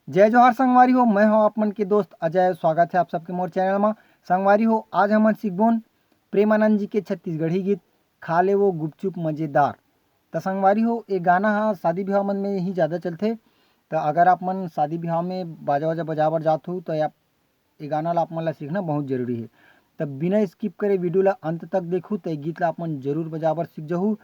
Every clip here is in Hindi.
जय जोहार संगवारी हो, मैं हूं आप मन के दोस्त अजय। स्वागत है आप सबके मोर चैनल में। संगवारी हो, आज हमन सीखबोन प्रेमानंद जी के छत्तीसगढ़ी गीत खा ले वो गुपचुप मजेदार। तो संगवारी हो, ये गाना हा शादी ब्याह मन में ही ज़्यादा चलते। तो अगर आप मन शादी ब्याह में बाजा वाजा बजावर जात हो तो आप ये गाना ला आप मन ला सीखना बहुत जरूरी है। तब बिना स्किप करे वीडियो ला अंत तक देखूँ तो ये गीत ला आप मन जरूर बजावर सीख जाहू।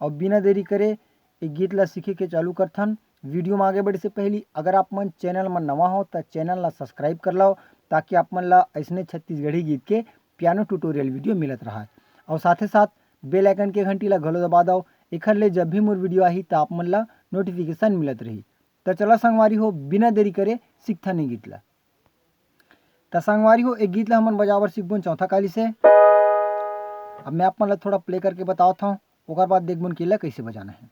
और बिना देरी करे ये गीत ला सीखे के चालू करथन। वीडियो में आगे बढ़े से पहले अगर आप मन चैनल में नवा हो तो चैनल ला सब्सक्राइब कर लो, ताकि आप मन ला ऐसने छत्तीसगढ़ी गीत के पियानो ट्यूटोरियल वीडियो मिलत रहा। और साथ ही साथ बेल आइकन के घंटी ला घलो दबा दो, एखर ले जब भी मोर वीडियो आही तो आप मन ला नोटिफिकेशन मिलत रही। तो चला संगवारी हो, बिना देरी करे सीखथन नहीं गीत ला। तो संगवारी हो, एक गीत ला हमन बजावर सीखबोन चौथा काली से। अब मैं आप मन ला थोड़ा प्ले करके बताता हूँ, ओकर बाद देखबोन कि ला कैसे बजाना है।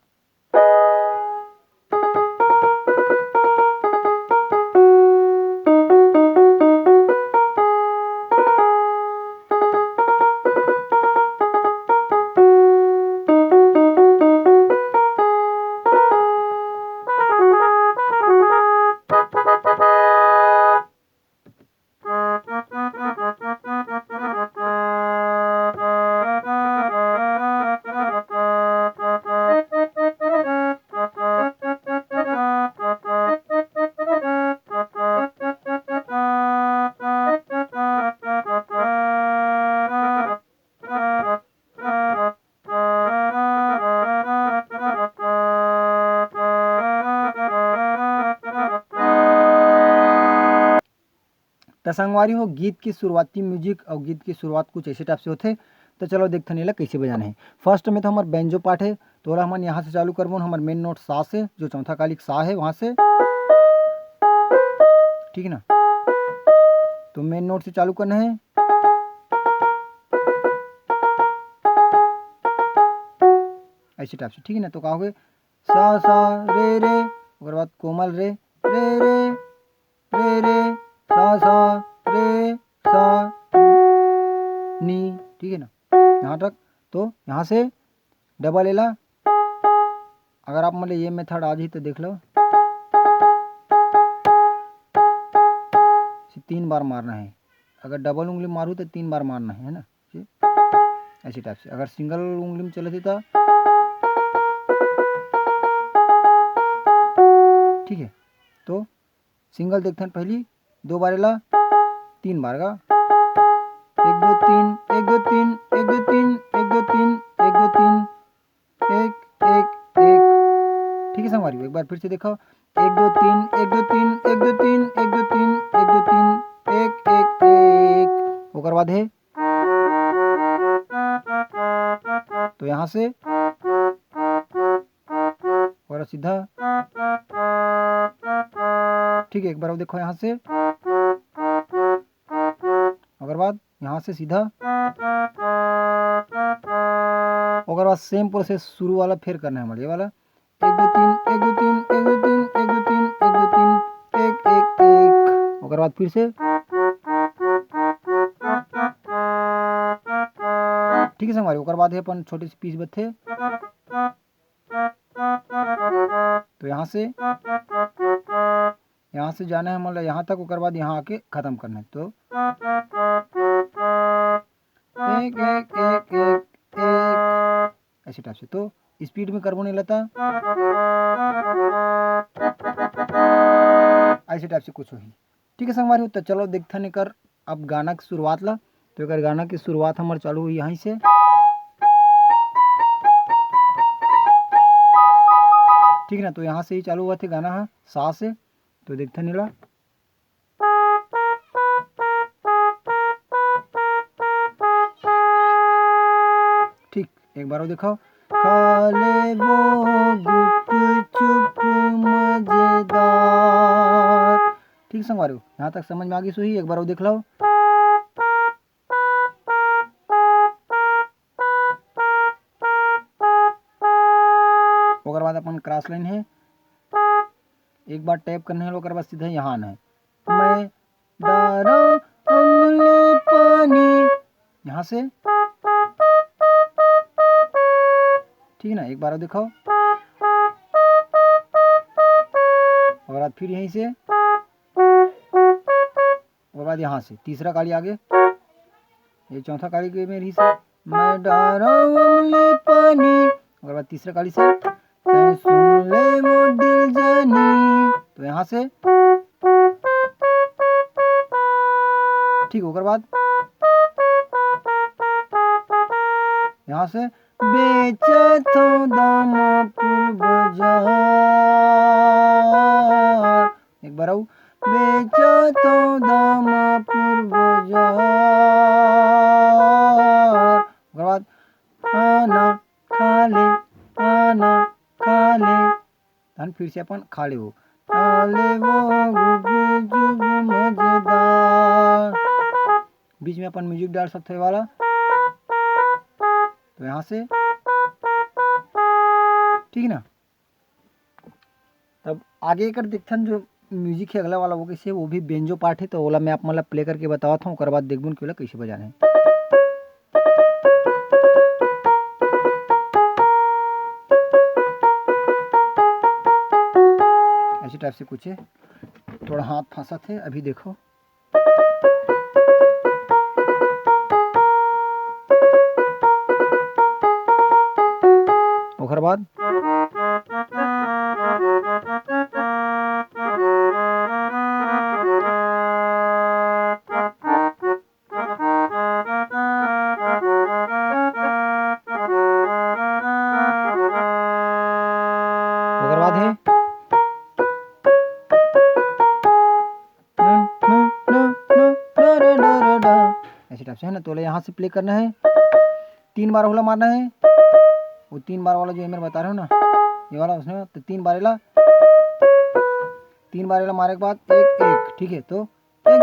तो संगवारी हो, गीत की शुरुआती म्यूजिक और गीत की शुरुआत कुछ ऐसे टाइप से होते। तो चलो देखते नहीं कैसे बजाना है। फर्स्ट में तो हमारे बेंजो पार्ट है, तो हम यहाँ से चालू करबो। हमारे मेन नोट सा से, जो चौथा कालिक सा है वहाँ से, ठीक है ना। तो मेन नोट से चालू करना है। ऐसे टाइप से, ठीक है ना। तो कहा हुए सा सा रे रे, उसके बाद कोमल रे रे रे रे रे सा सा रे सा नी, ठीक है ना, यहाँ तक। तो यहाँ से डबल एला। अगर आप मतलब ये मेथड आज ही तो देख लो, 3 बार मारना है। अगर डबल उंगली मारूँ तो 3 बार मारना है ना, ऐसे टाइप से। अगर सिंगल उंगली में चले थे तो ठीक है। तो सिंगल देखते हैं, पहली 2 बार एला, 3 बार का 1 2 3 1 2 3 1 2 3 1 2 3 1 2 3 1 1 1, ठीक है संगवारी। एक बार फिर से देखो, 1 2 3 1 2 3 1 2 3 1 2 3 1 2 3 1 1 1। ओकर बाद है, तो यहाँ से और सीधा, ठीक है। एक बार देखो यहाँ से, ओकर बाद यहाँ से सीधा, ओकर बाद सेम प्रोसेस शुरू वाला फिर करना है हमारे ये वाला। 1 2 3 1 2 3 1 2 3 1 2 3 1 2 3 1 1 1। ओकर बाद फिर से, ठीक है संगवारी। ओकर बाद है अपन छोटे से पीस बथे। तो यहाँ से जाना है मतलब यहाँ तक, ओकर बाद यहाँ आके खत्म करना है। तो 1 1 1 1 1, ऐसे टाइप से। तो स्पीड में करबो नहीं लेता, ऐसे टाइप से कुछ हो ही, ठीक है संगवारी। तो चलो देखते नहीं कर अब गाना की शुरुआत ला। तो अगर गाना की शुरुआत हमारे चालू हुई यहीं से, ठीक है ना। तो यहाँ से ही चालू हुआ थे गाना, हाँ सा से। तो देखते नहीं ला, ठीक। एक बार और दिखाओ, खा ले वो गुपचुप मजेदार, ठीक संगवारी। यहाँ तक समझ में आ गई सही। एक बार और देख लो, ओकर बाद अपन क्रॉस लाइन है, एक बार टैप करने है, ओकर बाद सीधा यहाँ आना है। मैं डारा उंगली पानी, यहाँ से, ठीक है ना। एक बार और दिखाओ, और बाद फिर यहीं से बाद यहाँ से तीसरा कड़ी आगे, ये चौथा कड़ी के मेरी से मैं डारा अमली पानी, और बाद तीसरा कड़ी से सुन ले वो दिल जानी, तो यहाँ से ठीक। होकर बाद यहाँ से बेचा तो दामापुर बाजार, एक बार आऊ बेचा तो दामापुर बाजार, उसके बाद आना खा ले, आना खा ले, धन फिर से अपन खा ले वो गुपचुप मजेदार, बीच में अपन म्यूजिक डाल सकते हैं वाला, तो यहाँ से ठीक है ना। तब आगे कर देखथन जो म्यूजिक है अगला वाला वो कैसे, वो भी बेंजो पार्ट है, तो ओला मैं आप मतलब प्ले करके बताता हूँ, उसके बाद देखबून कि ओला कैसे बजाना है। ऐसी टाइप से कुछ है, थोड़ा हाथ फंसा थे अभी देखो। ओकर बाद है ऐसे टाइप से है ना। तो यहाँ से प्ले करना है, 3 बार होला मारना है, वो 3 बार वाला जो है मैं बता रहा हूँ ना ये वाला, उसने तो 3 बार मारे के बाद एक एक, ठीक है। तो 1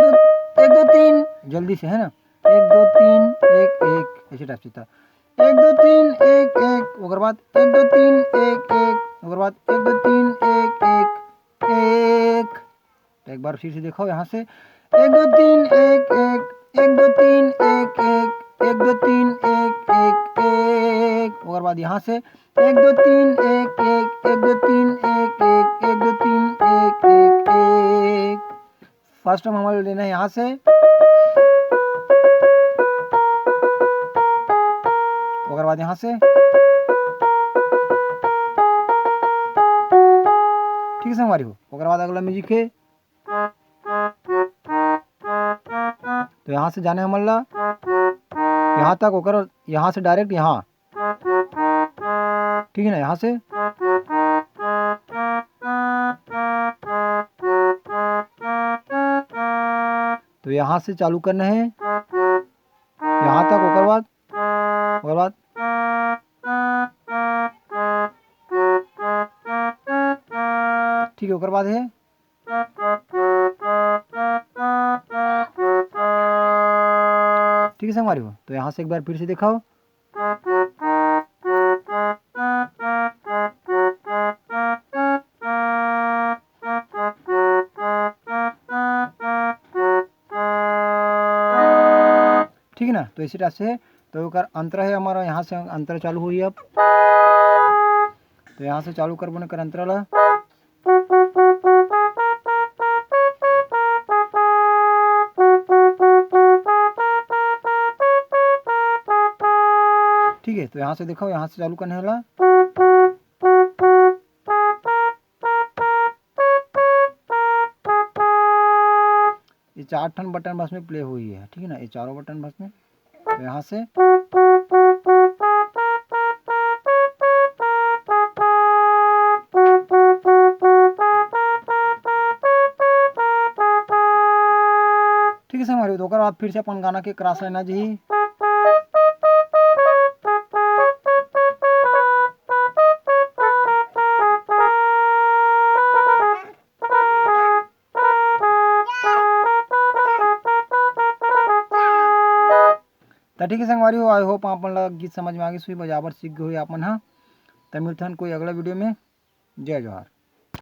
2 3 जल्दी से है ना, 1 2 3 1 1 ऐसे टाइप से था, 1 2 3 1 1, उसके बाद 1 2 3 1 1, उसके बाद 1 2 3 1 1 1। तो एक बार फिर से देखो यहाँ से 1 2 3 1 1 1 2 3 1 1 1 2 3 1 1 1, और बाद यहाँ से 1 2 3 1 1 1 2 3 1 1 1 2 3 1 1 1। फर्स्ट टाइम हमारे लेना है यहाँ से, और बाद यहाँ से ठीक है हमारी हो। और बाद अगला म्यूजिक है, तो यहाँ से जाने हमारा यहाँ तक होकर, यहाँ से डायरेक्ट यहाँ, ठीक है ना। यहाँ से तो यहाँ से चालू करना है यहाँ तक, होकर बाद ठीक है। होकर बाद है ठीक है संगवारी हो। तो यहाँ से एक बार फिर से दिखाओ, ठीक है ना। तो इसी तरह से तो कर अंतर है हमारा, यहाँ से अंतर चालू हुई। अब तो यहाँ से चालू कर बोने कर अंतर ला, ठीक है। तो यहाँ से देखो, यहाँ से चालू करने वाला, ये 4 ठन बटन बस में प्ले हुई है, ठीक है ना। ये चारों बटन बस में, तो यहाँ से ठीक है हमारे दोकर आप फिर से अपन गाना के क्रॉस लेना जी। तो ठीक है संगवारी हो, आई होप अपन ला गीत समझ में आ गई, सुई बजाबर सीख गई अपन। हाँ, तो मिलते हैं कोई अगला वीडियो में। जय जवाहर।